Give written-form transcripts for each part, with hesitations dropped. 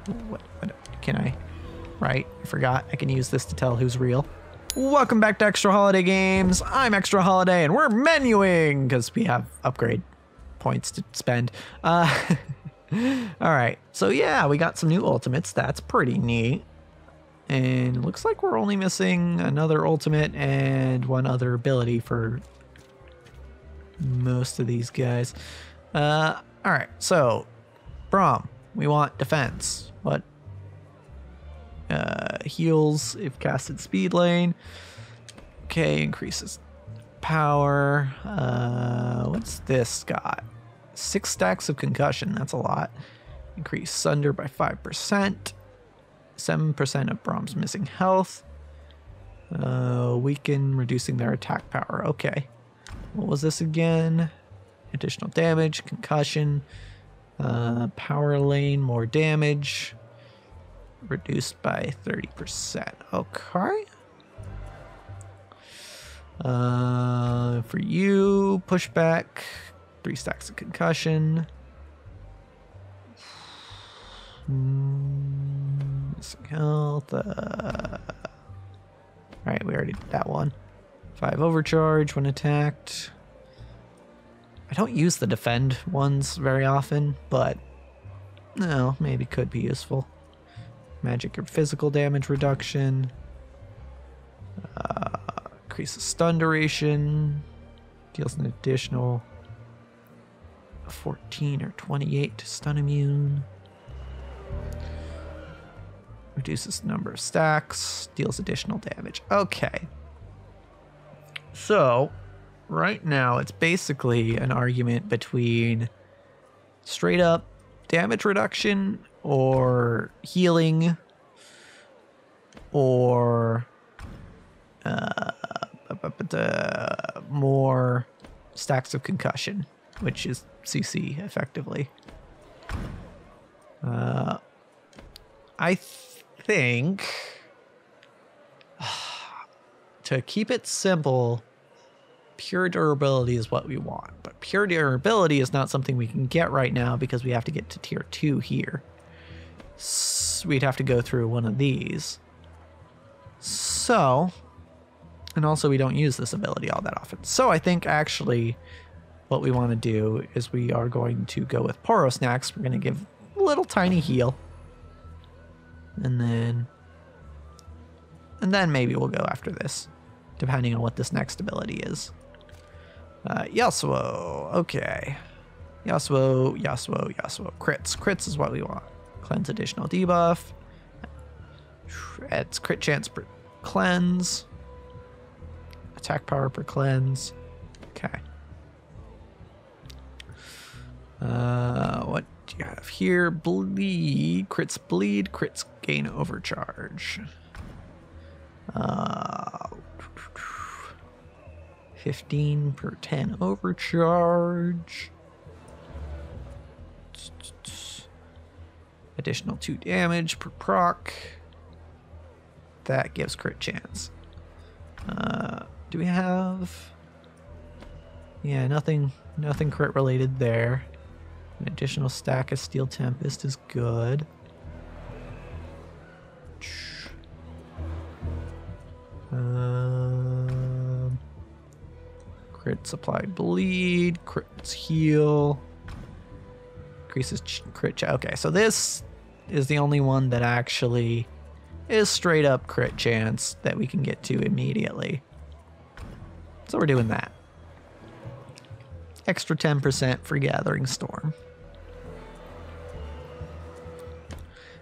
What can I? Right, I forgot. I can use this to tell who's real. Welcome back to Extra Holiday Games. I'm Extra Holiday, and we're menuing because we have upgrade points to spend. All right, so yeah, we got some new ultimates. That's pretty neat. And it looks like we're only missing another ultimate and one other ability for most of these guys. All right, so Braum, we want defense. What? Heals if casted speed lane. Okay, increases power. What's this got? 6 stacks of concussion. That's a lot. Increase sunder by 5%. 7% of Braum's missing health. Weaken, reducing their attack power. Okay. What was this again? Additional damage, concussion, power lane, more damage. Reduced by 30%. Okay. For you, pushback, 3 stacks of concussion. Missing health. Alright, we already did that one. 5 overcharge when attacked. I don't use the defend ones very often, but no, maybe could be useful. Magic or physical damage reduction. Increases stun duration. Deals an additional 14 or 28 to stun immune. Reduces the number of stacks. Deals additional damage. Okay. So, right now it's basically an argument between straight up damage reduction or healing or more stacks of concussion, which is CC effectively. I think to keep it simple, pure durability is what we want, but pure durability is not something we can get right now because we have to get to tier 2 here. So we'd have to go through one of these. So, and also we don't use this ability all that often. So I think actually what we want to do is we are going to go with Poro Snacks. We're going to give a little tiny heal. And then maybe we'll go after this, depending on what this next ability is. Yasuo, okay. Yasuo. Crits. Crits is what we want. Cleanse additional debuff. Adds crit chance per cleanse. Attack power per cleanse. Okay. What do you have here? Bleed. Crits gain overcharge. 15 per 10 overcharge. Additional 2 damage per proc. That gives crit chance. Do we have? Yeah, nothing crit related there. An additional stack of Steel Tempest is good. Crit supply bleed, crits heal, increases crit. Okay, so this is the only one that actually is straight up crit chance that we can get to immediately. So we're doing that. Extra 10% for Gathering Storm,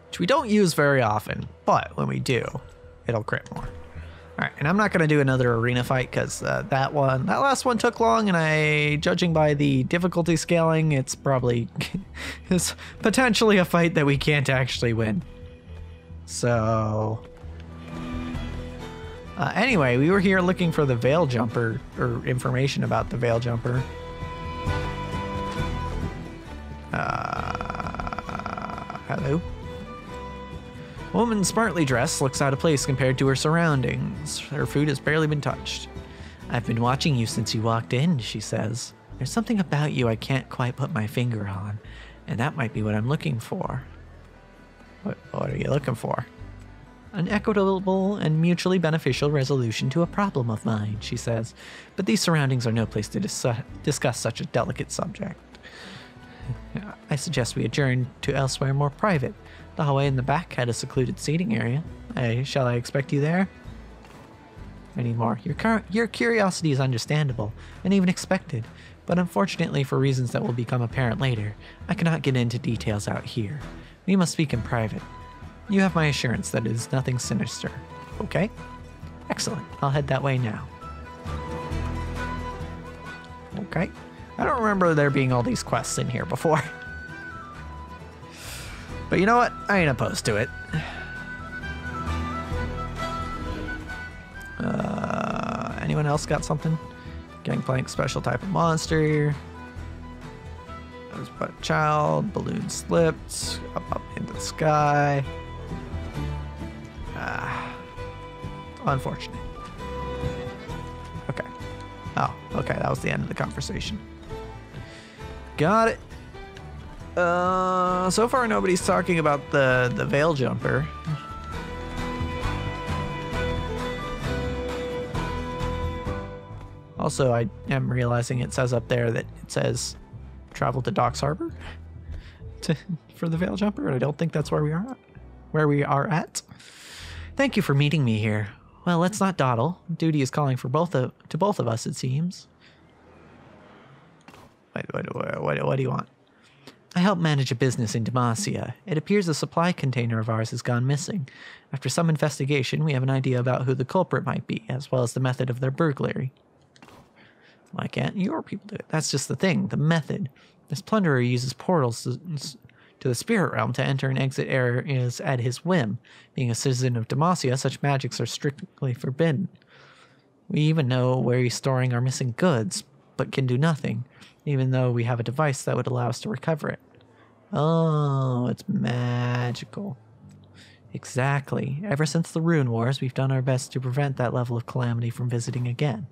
which we don't use very often, but when we do, it'll crit more. All right, and I'm not going to do another arena fight because that last one took long, and judging by the difficulty scaling, it's probably is potentially a fight that we can't actually win. So anyway, we were here looking for the Veil Jumper, or information about the Veil Jumper. Hello? A woman smartly dressed looks out of place compared to her surroundings. Her food has barely been touched. I've been watching you since you walked in, she says. There's something about you I can't quite put my finger on, and that might be what I'm looking for. What are you looking for? An equitable and mutually beneficial resolution to a problem of mine, she says. But these surroundings are no place to discuss such a delicate subject. I suggest we adjourn to elsewhere more private. The hallway in the back had a secluded seating area. Shall I expect you there? Any more? Your curiosity is understandable and even expected, but unfortunately for reasons that will become apparent later, I cannot get into details out here. We must speak in private. You have my assurance that it is nothing sinister. Okay? Excellent. I'll head that way now. Okay. I don't remember there being all these quests in here before. But you know what? I ain't opposed to it. Anyone else got something? Gangplank, special type of monster. Rosebud child, balloon slipped, up into the sky. Unfortunate. Okay. Oh, okay, that was the end of the conversation. Got it. So far nobody's talking about the veil jumper. Also, I am realizing it says up there that it says travel to Docks Harbor for the veil jumper, and I don't think that's where we are at. Thank you for meeting me here. Well, let's not dawdle. Duty is calling for both of us, it seems. Wait, what do you want? I help manage a business in Demacia. It appears a supply container of ours has gone missing. After some investigation, we have an idea about who the culprit might be, as well as the method of their burglary. Why can't your people do it? That's just the thing, the method. This plunderer uses portals to the spirit realm to enter and exit areas at his whim. Being a citizen of Demacia, such magics are strictly forbidden. We even know where he's storing our missing goods, but can do nothing, even though we have a device that would allow us to recover it. Oh, it's magical. Exactly. Ever since the Rune Wars, we've done our best to prevent that level of calamity from visiting again.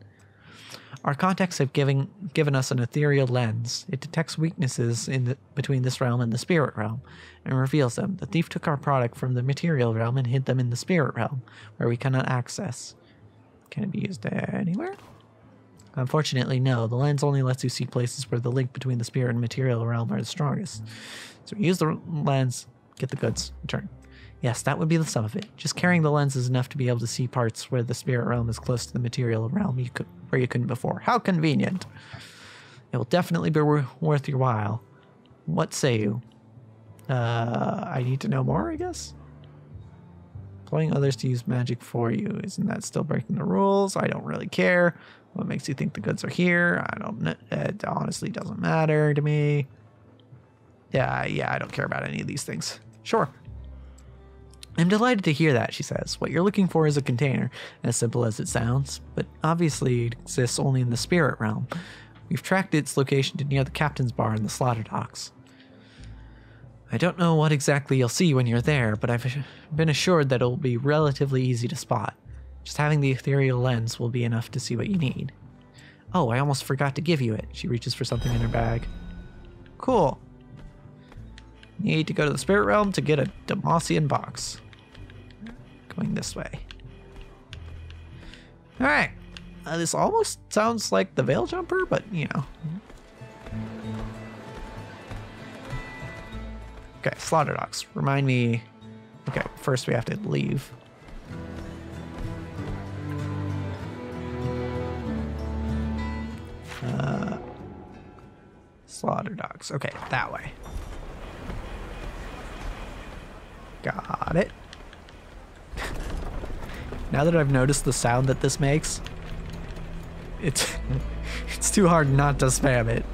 Our contacts have given us an ethereal lens. It detects weaknesses between this realm and the spirit realm, and reveals them. The thief took our product from the material realm and hid them in the spirit realm, where we cannot access. Can it be used anywhere? Unfortunately, no. The lens only lets you see places where the link between the spirit and material realm are the strongest. So use the lens, get the goods, return. Yes, that would be the sum of it. Just carrying the lens is enough to be able to see parts where the spirit realm is close to the material realm where you couldn't before. How convenient. It will definitely be worth your while. What say you? I need to know more, I guess? Employing others to use magic for you. Isn't that still breaking the rules? I don't really care. What makes you think the goods are here? I don't know. It honestly doesn't matter to me. Yeah, I don't care about any of these things. Sure. I'm delighted to hear that, she says. What you're looking for is a container, as simple as it sounds, but obviously it exists only in the spirit realm. We've tracked its location to near the captain's bar in the slaughter docks. I don't know what exactly you'll see when you're there, but I've been assured that it'll be relatively easy to spot. Just having the ethereal lens will be enough to see what you need. Oh, I almost forgot to give you it. She reaches for something in her bag. Cool. Need to go to the spirit realm to get a Demacian box. Going this way. Alright. This almost sounds like the veil jumper, but you know. Okay, slaughter docks. Remind me. Okay, first we have to leave. Slaughter docks. Okay, that way. Got it. Now that I've noticed the sound that this makes, it's too hard not to spam it.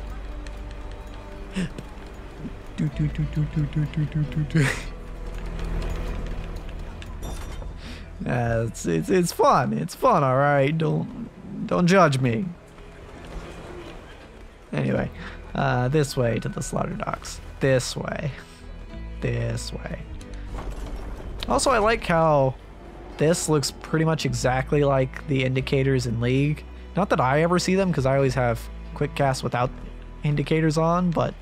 It's fun. It's fun, all right. Don't judge me. Anyway, this way to the slaughter docks. This way. This way. Also, I like how this looks pretty much exactly like the indicators in League. Not that I ever see them, because I always have quick cast without indicators on, but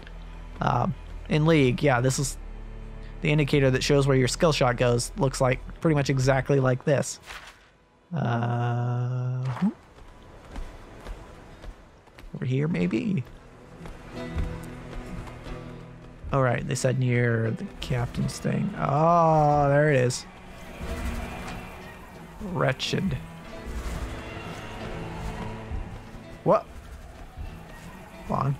in League, yeah, this the indicator that shows where your skill shot goes looks like pretty much exactly like this. Over here, maybe? All right, they said near the captain's thing. Oh, there it is. Wretched. What? Hold on.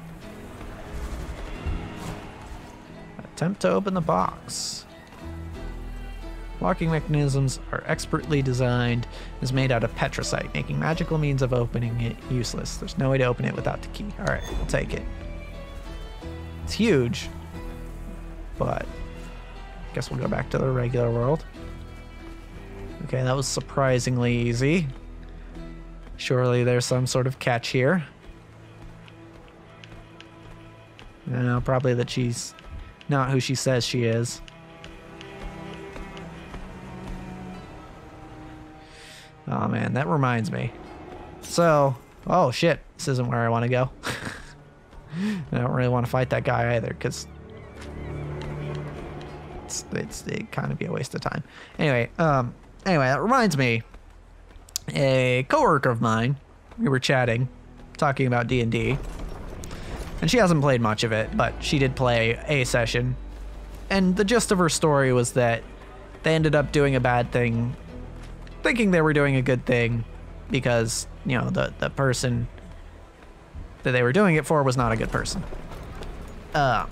Attempt to open the box. Locking mechanisms are expertly designed. Is made out of petricite, making magical means of opening it useless. There's no way to open it without the key. All right, we'll take it. It's huge, but I guess we'll go back to the regular world. Okay, that was surprisingly easy. Surely there's some sort of catch here. No, probably that she's not who she says she is. Oh man, that reminds me. So, oh shit, this isn't where I want to go. I don't really want to fight that guy either, because it'd kind of be a waste of time. Anyway, that reminds me. A coworker of mine, we were chatting, talking about D&D, and she hasn't played much of it, but she did play a session, and the gist of her story was that they ended up doing a bad thing, thinking they were doing a good thing, because, you know, the person that they were doing it for was not a good person. And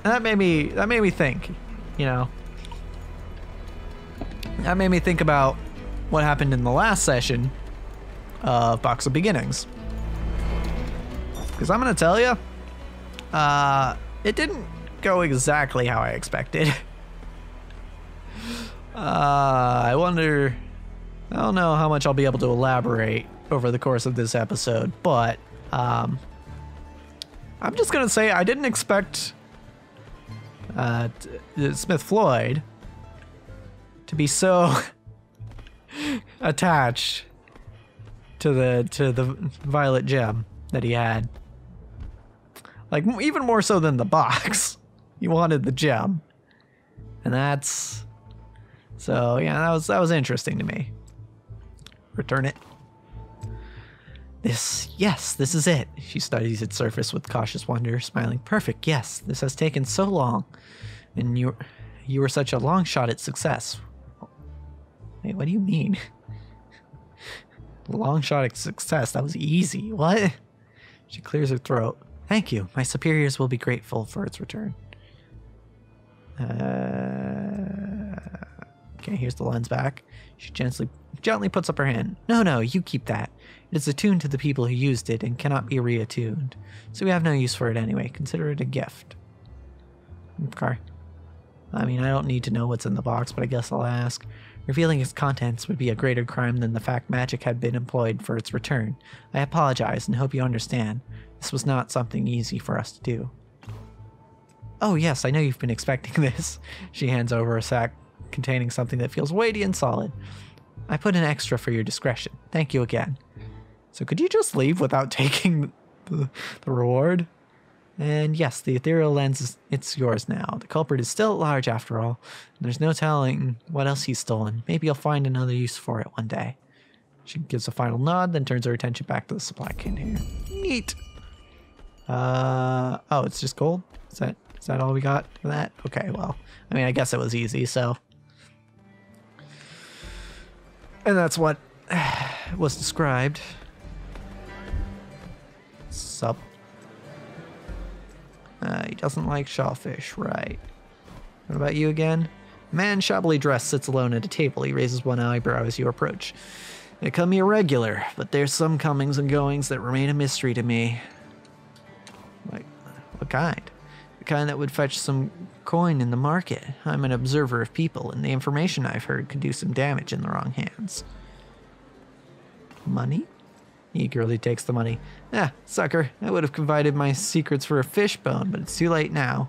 that made me think, you know, that made me think about what happened in the last session of Box of Beginnings. Because I'm going to tell you, it didn't go exactly how I expected. I don't know how much I'll be able to elaborate over the course of this episode, but I'm just going to say I didn't expect Smith Floyd to be so attached to the violet gem that he had. Like, even more so than the box. He wanted the gem. And that's... So, yeah, that was interesting to me. Return it. Yes, this is it. She studies its surface with cautious wonder, smiling. Perfect, yes. This has taken so long. And you were such a long shot at success. Wait, what do you mean? Long shot at success. That was easy. What? She clears her throat. Thank you. My superiors will be grateful for its return. Okay, here's the lens back. She gently puts up her hand. No, you keep that. It is attuned to the people who used it and cannot be reattuned. So we have no use for it anyway. Consider it a gift. Okay. I mean, I don't need to know what's in the box, but I guess I'll ask. Revealing its contents would be a greater crime than the fact magic had been employed for its return. I apologize and hope you understand. This was not something easy for us to do. Oh yes, I know you've been expecting this. She hands over a sack containing something that feels weighty and solid. I put an extra for your discretion. Thank you again. So could you just leave without taking the reward? And yes, the ethereal lens, it's yours now. The culprit is still at large after all. There's no telling what else he's stolen. Maybe you'll find another use for it one day. She gives a final nod, then turns her attention back to the supply can here. Neat. Oh, it's just gold? Is that all we got for that? Okay, well, I mean, I guess it was easy, so. And that's what was described. Sup. He doesn't like shellfish, right? What about you again? A man shabbily dressed sits alone at a table. He raises one eyebrow as you approach. They come irregular, but there's some comings and goings that remain a mystery to me. Like, what kind? The kind that would fetch some coin in the market. I'm an observer of people, and the information I've heard could do some damage in the wrong hands. Money? He eagerly takes the money. Ah, sucker, I would have confided my secrets for a fish bone, but it's too late now.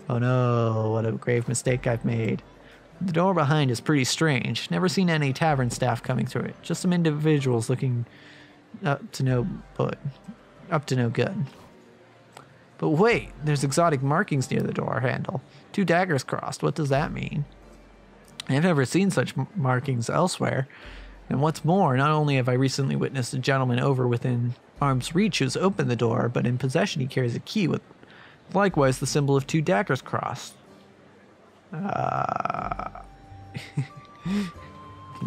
Oh no, what a grave mistake I've made. The door behind is pretty strange. Never seen any tavern staff coming through it. Just some individuals looking up to no good. But wait, there's exotic markings near the door handle. 2 daggers crossed. What does that mean? I've never seen such markings elsewhere. And what's more, not only have I recently witnessed a gentleman over within arm's reach who's opened the door, but in possession he carries a key with likewise the symbol of 2 daggers crossed. You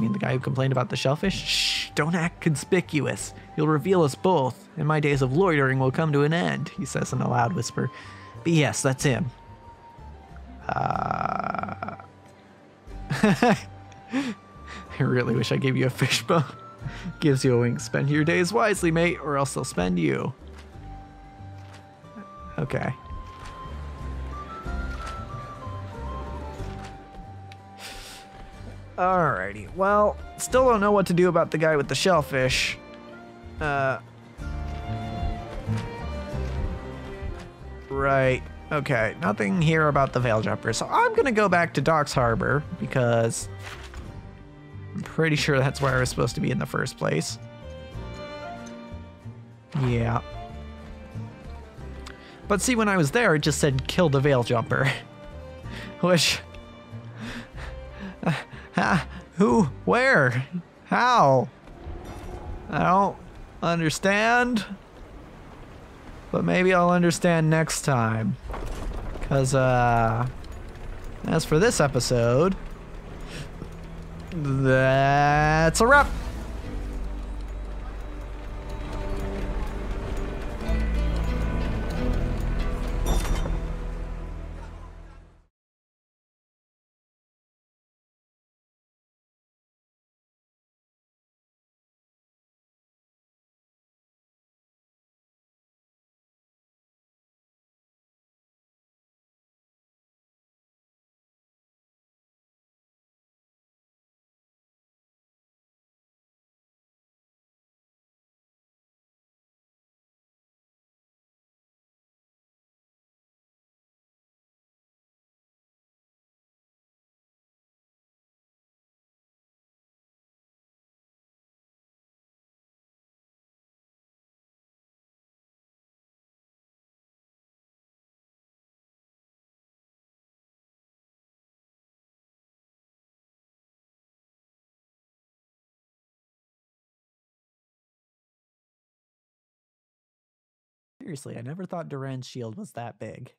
mean the guy who complained about the shellfish? Shh, don't act conspicuous. You'll reveal us both, and my days of loitering will come to an end, he says in a loud whisper. But yes, that's him. I really wish I gave you a fishbone. Gives you a wink. Spend your days wisely, mate, or else they'll spend you. Okay. Alrighty. Well, still don't know what to do about the guy with the shellfish. Right. Okay. Nothing here about the Veil Jumper. So I'm gonna go back to Docks Harbor because I'm pretty sure that's where I was supposed to be in the first place. Yeah. But see, when I was there, it just said kill the Veil Jumper. Which... who? Where? How? I don't understand. But maybe I'll understand next time. Because, as for this episode, that's a wrap. Seriously, I never thought Duran's shield was that big.